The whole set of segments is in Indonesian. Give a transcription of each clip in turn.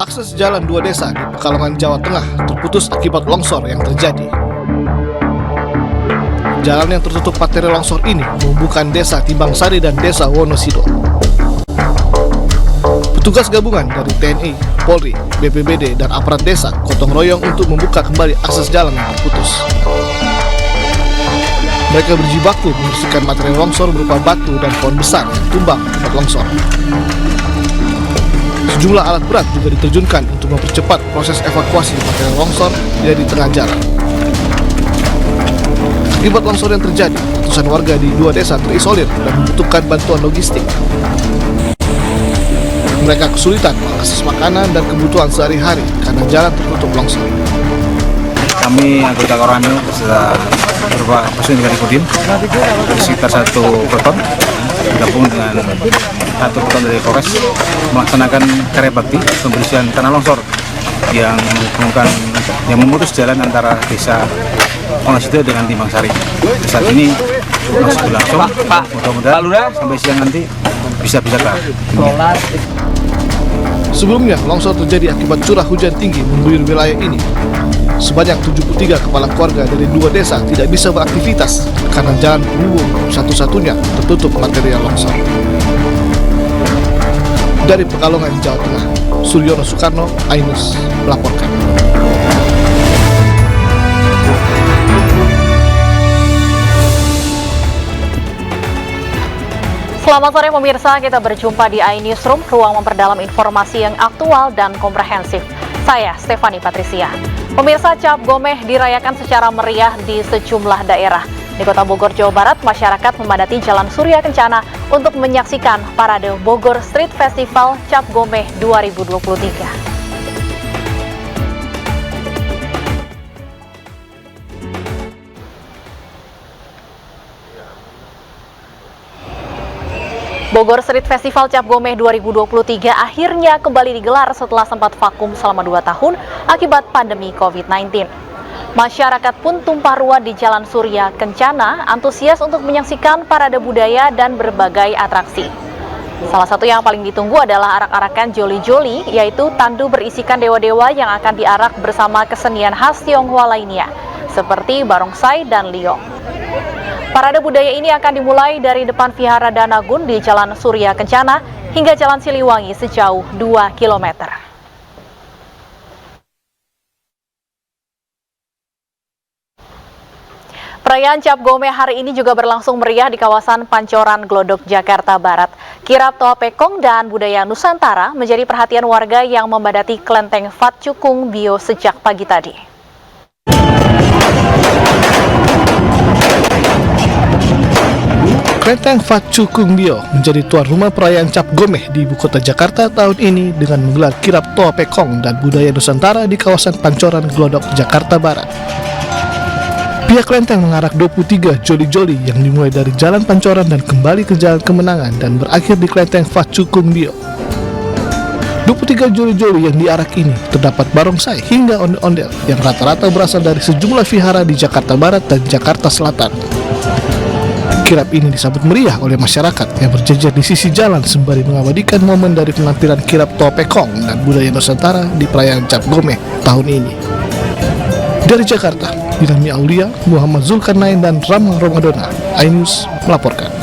Akses jalan dua desa di Pekalongan, Jawa Tengah terputus akibat longsor yang terjadi. Jalan yang tertutup materi longsor ini menghubungkan desa Timbangsari dan desa Wonosidol. Petugas gabungan dari TNI, Polri, BPBD, dan aparat desa gotong royong untuk membuka kembali akses jalan yang terputus. Mereka berjibaku membersihkan materi longsor berupa batu dan pohon besar yang tumbang akibat longsor. Sejumlah alat berat juga diterjunkan untuk mempercepat proses evakuasi material longsor dari tengah jalan. Akibat longsor yang terjadi, ratusan warga di dua desa terisolir dan membutuhkan bantuan logistik. Mereka kesulitan mengakses makanan dan kebutuhan sehari-hari karena jalan tertutup longsor. Kami anggota Korlanio beserta beberapa personil dari Kodim sekitar 1 peloton bergabung dengan 1 peloton dari Polres melaksanakan karya bakti pembersihan tanah longsor yang memutus jalan antara desa Wonosidol dengan Timbangsari. Saat ini masih berlangsung. Mudah-mudahan sampai siang nanti bisa kelar. Sebelumnya, longsor terjadi akibat curah hujan tinggi mengguyur wilayah ini. Sebanyak 73 kepala keluarga dari dua desa tidak bisa beraktivitas karena jalan penghubung satu-satunya tertutup material longsor. Dari Pekalongan, Jawa Tengah, Suryono Soekarno, Ainus melaporkan. Selamat sore pemirsa, kita berjumpa di iNewsroom, ruang memperdalam informasi yang aktual dan komprehensif. Saya Stefani Patricia. Pemirsa, Cap Gomeh dirayakan secara meriah di sejumlah daerah. Di Kota Bogor, Jawa Barat, masyarakat memadati Jalan Surya Kencana untuk menyaksikan Parade Bogor Street Festival Cap Gomeh 2023. Bogor Street Festival Cap Gomeh 2023 akhirnya kembali digelar setelah sempat vakum selama 2 tahun akibat pandemi COVID-19. Masyarakat pun tumpah ruah di Jalan Surya Kencana, antusias untuk menyaksikan parade budaya dan berbagai atraksi. Salah satu yang paling ditunggu adalah arak-arakan joli-joli, yaitu tandu berisikan dewa-dewa yang akan diarak bersama kesenian khas Tionghoa lainnya, seperti barongsai dan liong. Parade budaya ini akan dimulai dari depan Vihara Danagun di Jalan Surya Kencana hingga Jalan Siliwangi sejauh 2 km. Perayaan Cap Gomeh hari ini juga berlangsung meriah di kawasan Pancoran Glodok, Jakarta Barat. Kirap Toa Pekong dan budaya Nusantara menjadi perhatian warga yang membadati Klenteng Fat Cukung Bio sejak pagi tadi. Klenteng Fat Cukung Bio menjadi tuan rumah perayaan Cap Gomeh di ibu kota Jakarta tahun ini dengan menggelar kirap Toa Pekong dan budaya Nusantara di kawasan Pancoran Glodok, Jakarta Barat. Pihak Klenteng mengarak 23 joli-joli yang dimulai dari Jalan Pancoran dan kembali ke Jalan Kemenangan dan berakhir di Klenteng Fat Cukung Bio. 23 joli-joli yang diarak ini terdapat barongsai hingga ondel-ondel yang rata-rata berasal dari sejumlah vihara di Jakarta Barat dan Jakarta Selatan. Kirap ini disambut meriah oleh masyarakat yang berjejer di sisi jalan sembari mengabadikan momen dari penampilan kirap Toa Pekong dan budaya Nusantara di perayaan Cap Gomeh tahun ini. Dari Jakarta, Dinami Aulia, Muhammad Zulkarnain, dan Ramang Romadona, iNews melaporkan.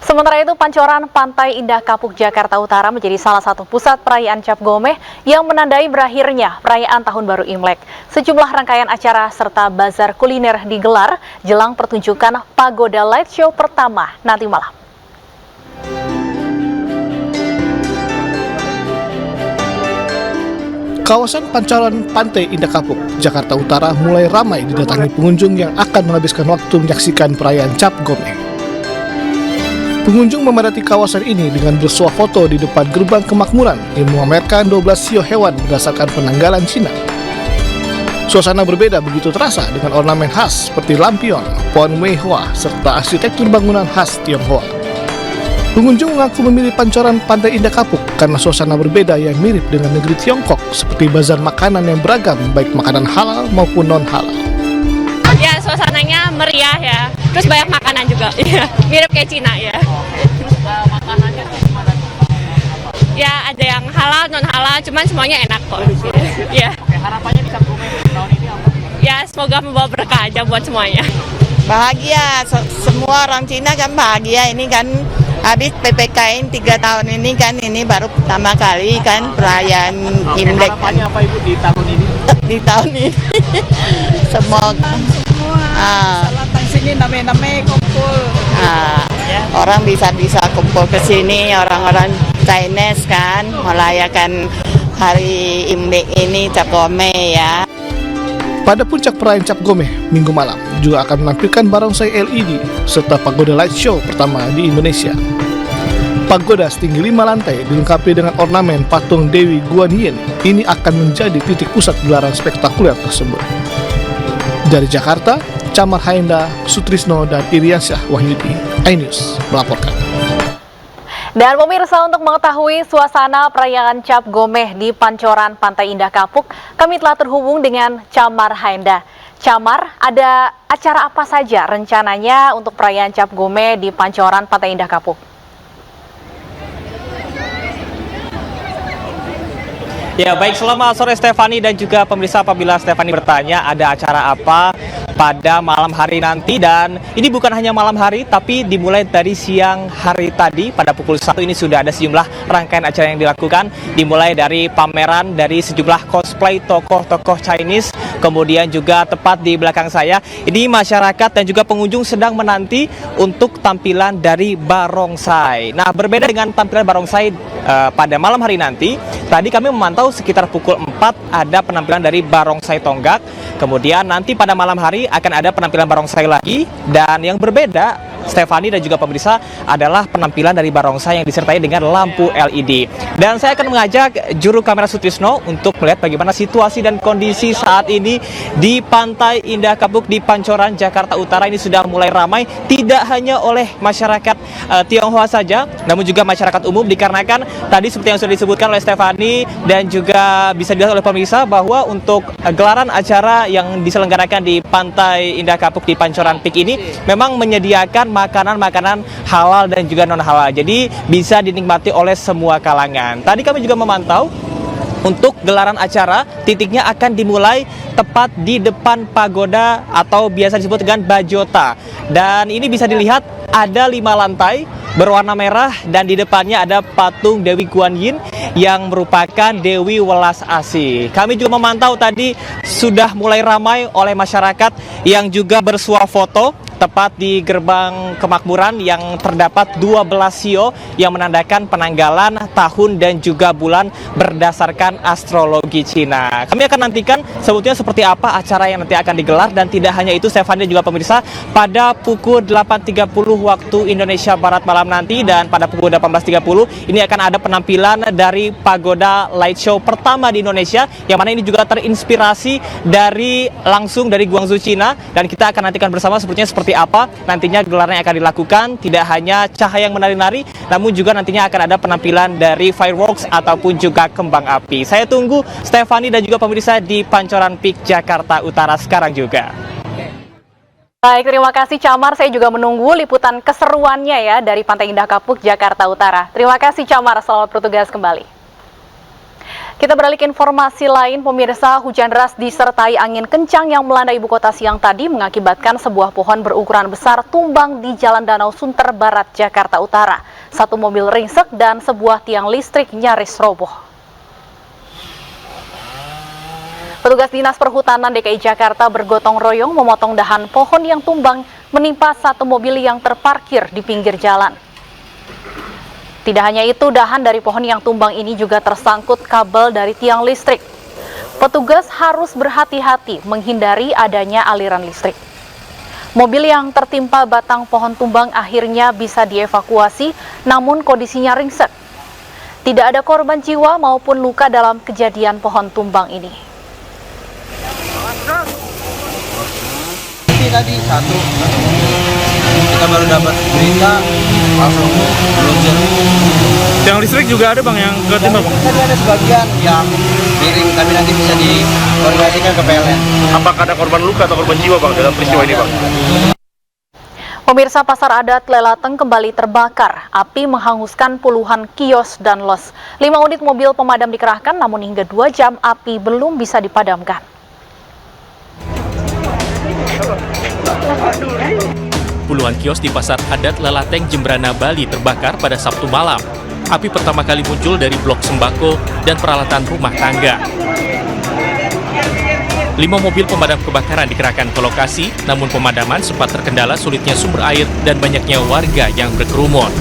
Sementara itu, Pancoran Pantai Indah Kapuk, Jakarta Utara menjadi salah satu pusat perayaan Cap Gomeh yang menandai berakhirnya perayaan Tahun Baru Imlek. Sejumlah rangkaian acara serta bazar kuliner digelar jelang pertunjukan Pagoda Light Show pertama nanti malam. Kawasan Pancoran Pantai Indah Kapuk, Jakarta Utara mulai ramai didatangi pengunjung yang akan menghabiskan waktu menyaksikan perayaan Cap Gomeh. Pengunjung memadati kawasan ini dengan bersuah foto di depan gerbang kemakmuran yang memamerkan 12 sio hewan berdasarkan penanggalan Cina. Suasana berbeda begitu terasa dengan ornamen khas seperti lampion, pohon weihua, serta arsitektur bangunan khas Tionghoa. Pengunjung mengaku memilih Pancoran Pantai Indah Kapuk karena suasana berbeda yang mirip dengan negeri Tiongkok seperti bazar makanan yang beragam baik makanan halal maupun non-halal. Ya, suasananya meriah ya, terus banyak makanan juga, mirip kayak Cina ya. Makanannya tuh gimana? Ya ada yang halal, non halal, cuman semuanya enak kok. Ya. Harapannya di Cap Gomeh tahun ini apa? Ya semoga membawa berkah aja buat semuanya. Bahagia, semua orang Cina kan bahagia. Ini kan habis PPKM 3 tahun ini kan, ini baru pertama kali kan perayaan Imlek kan. Harapannya apa Ibu di tahun ini? Di tahun ini semoga Datang sini name-name kumpul. orang bisa kumpul ke sini, orang-orang Chinese kan merayakan hari Imlek ini Cap Gomeh ya. Pada puncak perayaan Cap Gomeh minggu malam juga akan menampilkan barongsai LED serta pagoda light show pertama di Indonesia. Pagoda setinggi 5 lantai dilengkapi dengan ornamen patung Dewi Guan Yin ini akan menjadi titik pusat gelaran spektakuler tersebut. Dari Jakarta, Camar Haenda, Sutrisno, dan Iriansyah Wahyudi, iNews melaporkan. Dan pemirsa, untuk mengetahui suasana perayaan Cap Gomeh di Pancoran Pantai Indah Kapuk, kami telah terhubung dengan Camar Haenda. Camar, ada acara apa saja rencananya untuk perayaan Cap Gomeh di Pancoran Pantai Indah Kapuk? Ya baik, selamat sore Stefani dan juga pemirsa. Apabila Stefani bertanya ada acara apa pada malam hari nanti, dan ini bukan hanya malam hari tapi dimulai dari siang hari tadi pada pukul 1 ini sudah ada sejumlah rangkaian acara yang dilakukan, dimulai dari pameran dari sejumlah cosplay tokoh-tokoh Chinese, kemudian juga tepat di belakang saya ini masyarakat dan juga pengunjung sedang menanti untuk tampilan dari barongsai. Nah, berbeda dengan tampilan barongsai pada malam hari nanti, tadi kami memantau sekitar pukul 4 ada penampilan dari barongsai tonggak. Kemudian nanti pada malam hari akan ada penampilan barongsai lagi, dan yang berbeda Stefani dan juga pemirsa adalah penampilan dari barongsai yang disertai dengan lampu LED. Dan saya akan mengajak juru kamera Sutrisno untuk melihat bagaimana situasi dan kondisi saat ini di Pantai Indah Kapuk di Pancoran, Jakarta Utara. Ini sudah mulai ramai, tidak hanya oleh masyarakat Tionghoa saja, namun juga masyarakat umum, dikarenakan tadi seperti yang sudah disebutkan oleh Stefani dan juga bisa dilihat oleh pemirsa bahwa untuk gelaran acara yang diselenggarakan di Pantai Indah Kapuk di Pancoran Peak ini memang menyediakan makanan-makanan halal dan juga non halal, jadi bisa dinikmati oleh semua kalangan. Tadi kami juga memantau untuk gelaran acara, titiknya akan dimulai tepat di depan pagoda atau biasa disebut dengan bajota. Dan ini bisa dilihat ada 5 lantai berwarna merah, dan di depannya ada patung Dewi Guan Yin yang merupakan Dewi Welas Asih. Kami juga memantau tadi sudah mulai ramai oleh masyarakat yang juga bersuah foto tepat di gerbang kemakmuran yang terdapat 12 sio yang menandakan penanggalan tahun dan juga bulan berdasarkan astrologi Cina. Kami akan nantikan sebetulnya seperti apa acara yang nanti akan digelar, dan tidak hanya itu Stefani dan juga pemirsa, pada pukul 8.30 waktu Indonesia Barat malam nanti dan pada pukul 18.30 ini akan ada penampilan dari pagoda light show pertama di Indonesia, yang mana ini juga terinspirasi dari langsung dari Guangzhou, Cina, dan kita akan nantikan bersama sebetulnya seperti apa nantinya gelaran yang akan dilakukan. Tidak hanya cahaya yang menari-nari, namun juga nantinya akan ada penampilan dari fireworks ataupun juga kembang api. Saya tunggu Stefani dan juga pemirsa di Pancoran Peak, Jakarta Utara sekarang juga. Baik, terima kasih Camar. Saya juga menunggu liputan keseruannya ya dari Pantai Indah Kapuk, Jakarta Utara. Terima kasih Camar, selamat bertugas kembali. Kita beralih ke informasi lain, pemirsa. Hujan deras disertai angin kencang yang melanda ibu kota siang tadi mengakibatkan sebuah pohon berukuran besar tumbang di Jalan Danau Sunter Barat, Jakarta Utara. Satu mobil ringsek dan sebuah tiang listrik nyaris roboh. Petugas Dinas Perhutanan DKI Jakarta bergotong royong memotong dahan pohon yang tumbang menimpa satu mobil yang terparkir di pinggir jalan. Tidak hanya itu, dahan dari pohon yang tumbang ini juga tersangkut kabel dari tiang listrik. Petugas harus berhati-hati menghindari adanya aliran listrik. Mobil yang tertimpa batang pohon tumbang akhirnya bisa dievakuasi, namun kondisinya ringsek. Tidak ada korban jiwa maupun luka dalam kejadian pohon tumbang ini. Tadi satu kita baru dapat berita langsung meluncur. Yang listrik juga ada bang yang ketimpa bang? Tadi ada sebagian yang miring, tapi nanti bisa dikoordinasikan ke PLN. Apakah ada korban luka atau korban jiwa bang dalam peristiwa ini bang? Pemirsa, pasar adat Lelateng kembali terbakar. Api menghanguskan puluhan kios dan los. 5 unit mobil pemadam dikerahkan, namun hingga 2 jam api belum bisa dipadamkan. Puluhan kios di pasar adat Lelateng, Jembrana, Bali terbakar pada Sabtu malam. Api pertama kali muncul dari blok sembako dan peralatan rumah tangga. 5 mobil pemadam kebakaran dikerahkan ke lokasi, namun pemadaman sempat terkendala sulitnya sumber air dan banyaknya warga yang berkerumun.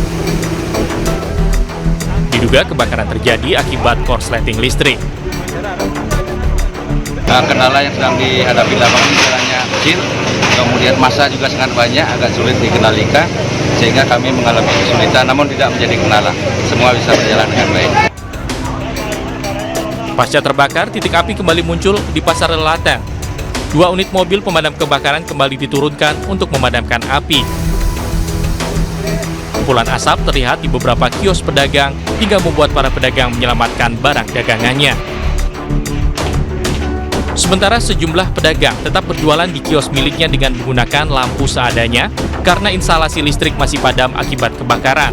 Diduga kebakaran terjadi akibat korsleting listrik. Kendala yang sedang dihadapi lapangan jalannya kecil, kemudian massa juga sangat banyak, agak sulit dikendalikan, sehingga kami mengalami kesulitan, namun tidak menjadi kendala. Semua bisa berjalan dengan baik. Pasca terbakar, titik api kembali muncul di pasar Lelateng. 2 unit mobil pemadam kebakaran kembali diturunkan untuk memadamkan api. Kepulan asap terlihat di beberapa kios pedagang hingga membuat para pedagang menyelamatkan barang dagangannya. Sementara sejumlah pedagang tetap berjualan di kios miliknya dengan menggunakan lampu seadanya karena instalasi listrik masih padam akibat kebakaran.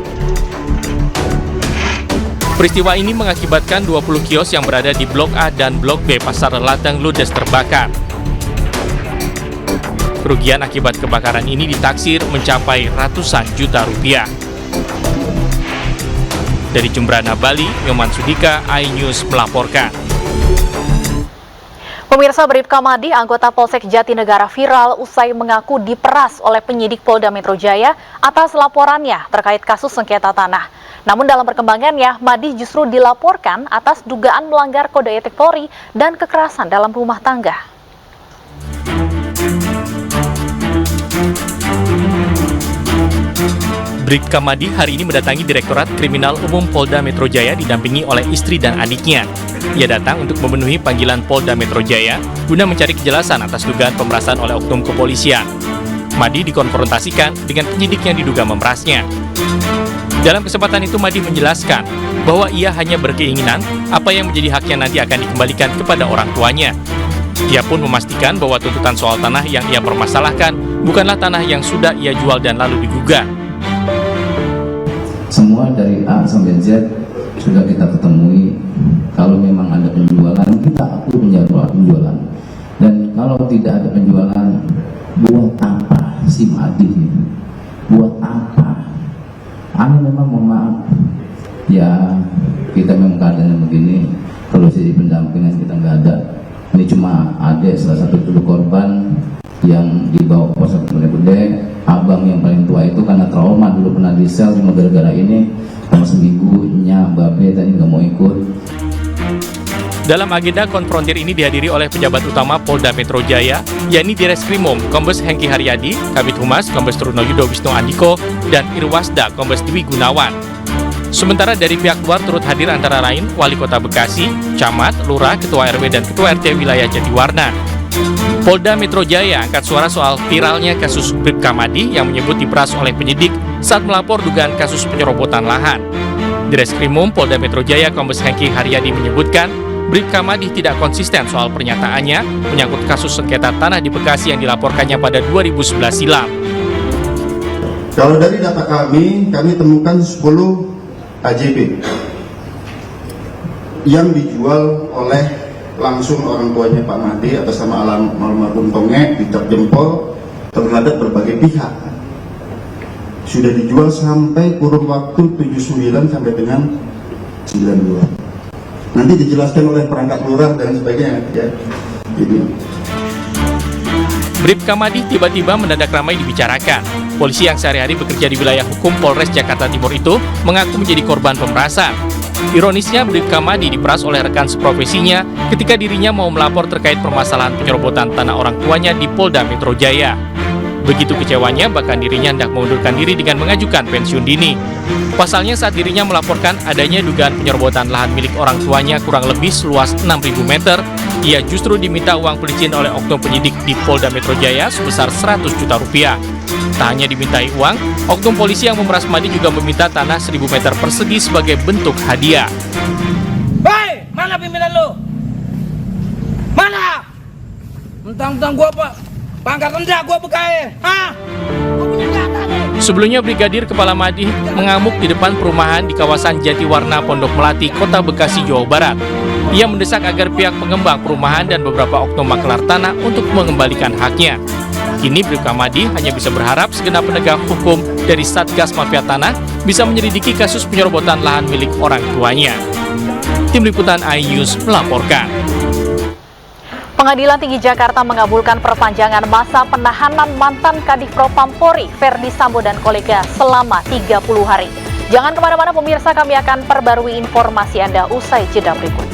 Peristiwa ini mengakibatkan 20 kios yang berada di Blok A dan Blok B Pasar Lelateng ludes terbakar. Kerugian akibat kebakaran ini ditaksir mencapai ratusan juta rupiah. Dari Jembrana, Bali, Nyoman Sudika, iNews melaporkan. Pemirsa, Bribka Madi, anggota Polsek Jatinegara viral usai mengaku diperas oleh penyidik Polda Metro Jaya atas laporannya terkait kasus sengketa tanah. Namun dalam perkembangannya, Madi justru dilaporkan atas dugaan melanggar kode etik Polri dan kekerasan dalam rumah tangga. Bribka Madi hari ini mendatangi Direktorat Kriminal Umum Polda Metro Jaya didampingi oleh istri dan adiknya. Ia datang untuk memenuhi panggilan Polda Metro Jaya guna mencari kejelasan atas dugaan pemerasan oleh oknum kepolisian. Madi dikonfrontasikan dengan penyidik yang diduga memerasnya. Dalam kesempatan itu, Madi menjelaskan bahwa ia hanya berkeinginan apa yang menjadi haknya nanti akan dikembalikan kepada orang tuanya. Ia pun memastikan bahwa tuntutan soal tanah yang ia permasalahkan bukanlah tanah yang sudah ia jual dan lalu digugat. Semua dari A sampai Z sudah kita ketemui. Kalau memang ada penjualan, kita akui penjualan. Dan kalau tidak ada penjualan, buat apa si Madi? Buat apa? Memang mohon maaf, ya kita memang keadaannya begini. Kalau sisi pendampingan kita nggak ada. Ini cuma adik salah satu dulu korban yang dibawa ke Polsek Gede. Abang yang paling tua itu karena trauma dulu pernah di sel, cuma gara-gara ini sama seminggunya Babe tadi nggak mau ikut. Dalam agenda konfrontir ini dihadiri oleh pejabat utama Polda Metro Jaya, yakni Direskrimum Kombes Hengki Haryadi, Kabid Humas Kombes Trunoyudo Wisnu Andiko, dan Irwasda Kombes Dwi Gunawan. Sementara dari pihak luar turut hadir antara lain Wali Kota Bekasi, Camat, Lurah, Ketua RW, dan Ketua RT Wilayah Jatiwarna. Polda Metro Jaya angkat suara soal viralnya kasus Bribka Madi yang menyebut diperas oleh penyidik saat melapor dugaan kasus penyerobotan lahan. Direskrimum Polda Metro Jaya Kombes Hengki Haryadi menyebutkan Bribka Madi tidak konsisten soal pernyataannya menyangkut kasus sengketa tanah di Bekasi yang dilaporkannya pada 2011 silam. Kalau dari data kami temukan 10 AJB yang dijual oleh langsung orang tuanya Pak Madi atas nama almarhum Tonge, dicap jempol terhadap berbagai pihak. Sudah dijual sampai kurun waktu 79 sampai dengan 92. Nanti dijelaskan oleh perangkat lurah dan sebagainya ya. Bribka Madi tiba-tiba mendadak ramai dibicarakan. Polisi yang sehari-hari bekerja di wilayah hukum Polres Jakarta Timur itu mengaku menjadi korban pemerasan. Ironisnya, Bribka Madi diperas oleh rekan seprofesinya ketika dirinya mau melapor terkait permasalahan penyerobotan tanah orang tuanya di Polda Metro Jaya. Begitu kecewanya, bahkan dirinya hendak mengundurkan diri dengan mengajukan pensiun dini. Pasalnya saat dirinya melaporkan adanya dugaan penyerobotan lahan milik orang tuanya kurang lebih seluas 6.000 meter, ia justru diminta uang pelicin oleh oknum penyidik di Polda Metro Jaya sebesar 100 juta rupiah. Tak hanya dimintai uang, oknum polisi yang memeras Madi juga meminta tanah 1.000 meter persegi sebagai bentuk hadiah. Hei, mana pimpinan lo? Mana? Mentang-mentang gua apa? Pangkat rendah gua bekai. Hah? Gua punya data nih. Sebelumnya, Brigadir Kepala Madi mengamuk di depan perumahan di kawasan Jatiwarna, Pondok Melati, Kota Bekasi, Jawa Barat. Ia mendesak agar pihak pengembang perumahan dan beberapa oknum makelar tanah untuk mengembalikan haknya. Kini Bribka Madi hanya bisa berharap segenap penegak hukum dari Satgas Mafia Tanah bisa menyelidiki kasus penyerobotan lahan milik orang tuanya. Tim Liputan iNews melaporkan. Pengadilan Tinggi Jakarta mengabulkan perpanjangan masa penahanan mantan Kadif Propam Polri, Verdi Sambo dan kolega selama 30 hari. Jangan kemana-mana pemirsa, kami akan perbarui informasi Anda usai jeda berikut.